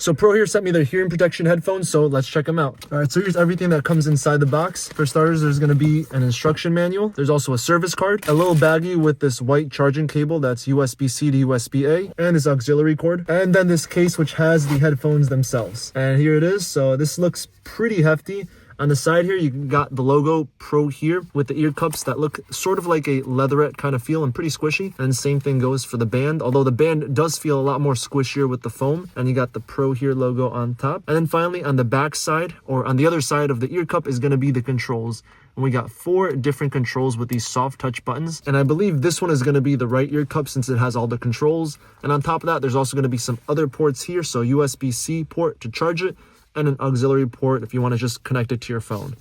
So Prohear sent me their hearing protection headphones, so let's check them out. All right, so here's everything that comes inside the box. For starters, there's gonna be an instruction manual. There's also a service card, a little baggie with this white charging cable that's USB-C to USB-A, and this auxiliary cord, and then this case which has the headphones themselves. And here it is. So this looks pretty hefty. On the side here, you got the logo Prohear with the ear cups that look sort of like a leatherette kind of feel and pretty squishy. And same thing goes for the band, although the band does feel a lot more squishier with the foam. And you got the Prohear logo on top. And then finally on the back side, or on the other side of the ear cup, is going to be the controls. And we got 4 different controls with these soft touch buttons. And I believe this one is going to be the right ear cup since it has all the controls. And on top of that, there's also going to be some other ports here. So USB-C port to charge it, and an auxiliary port if you want to just connect it to your phone.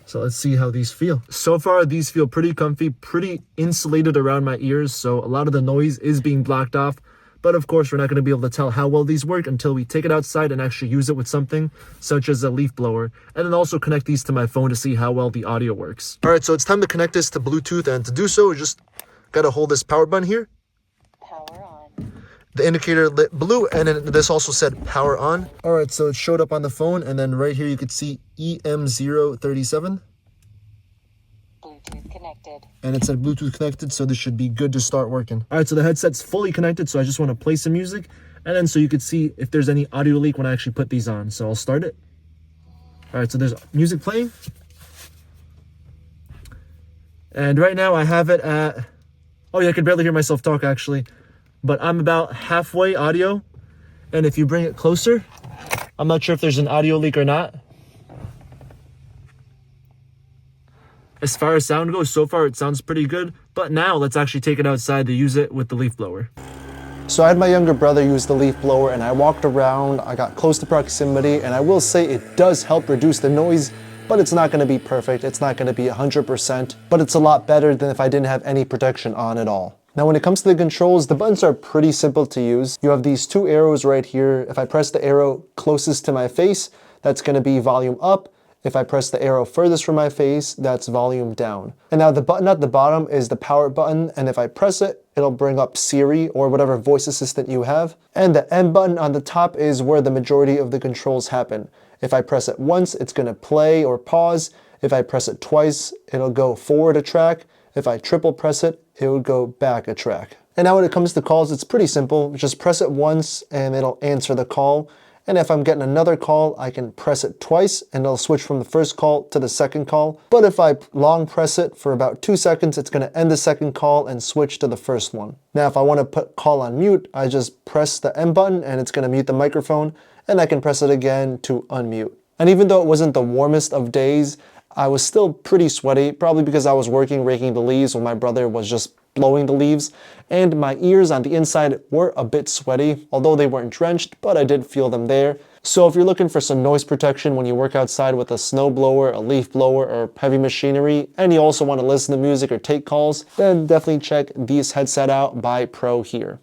So let's see how these feel. So far, these feel pretty comfy, pretty insulated around my ears, so a lot of the noise is being blocked off. But of course, we're not going to be able to tell how well these work until we take it outside and actually use it with something, such as a leaf blower, and then also connect these to my phone to see how well the audio works. All right, so it's time to connect this to Bluetooth, and to do so, we just got to hold this power button here. Power on. The indicator lit blue, and then this also said power on. All right, so it showed up on the phone, and then right here you could see EM037. Bluetooth connected. And it said Bluetooth connected, so this should be good to start working. All right, so the headset's fully connected, so I just want to play some music, and then so you could see if there's any audio leak when I actually put these on. So I'll start it. All right, so there's music playing. And right now I have it at, oh yeah, I can barely hear myself talk actually. But I'm about halfway audio, and if you bring it closer, I'm not sure if there's an audio leak or not. As far as sound goes, so far it sounds pretty good, but now let's actually take it outside to use it with the leaf blower. So I had my younger brother use the leaf blower, and I walked around, I got close to proximity, and I will say it does help reduce the noise, but it's not going to be perfect, it's not going to be 100%, but it's a lot better than if I didn't have any protection on at all. Now when it comes to the controls, the buttons are pretty simple to use. You have these 2 arrows right here. If I press the arrow closest to my face, that's going to be volume up. If I press the arrow furthest from my face, that's volume down. And now the button at the bottom is the power button, and if I press it, it'll bring up Siri or whatever voice assistant you have. And the M button on the top is where the majority of the controls happen. If I press it once, it's going to play or pause. If I press it twice, it'll go forward a track. If I triple press it, it would go back a track. And now when it comes to calls, it's pretty simple. Just press it once and it'll answer the call. And if I'm getting another call, I can press it twice and it'll switch from the first call to the second call. But if I long press it for about 2 seconds, it's going to end the second call and switch to the first one. Now if I want to put call on mute, I just press the M button and it's going to mute the microphone, and I can press it again to unmute. And even though it wasn't the warmest of days, I was still pretty sweaty, probably because I was working raking the leaves while my brother was just blowing the leaves, and my ears on the inside were a bit sweaty, although they weren't drenched, but I did feel them there. So if you're looking for some noise protection when you work outside with a snow blower, a leaf blower, or heavy machinery, and you also want to listen to music or take calls, then definitely check these headset out by Prohear.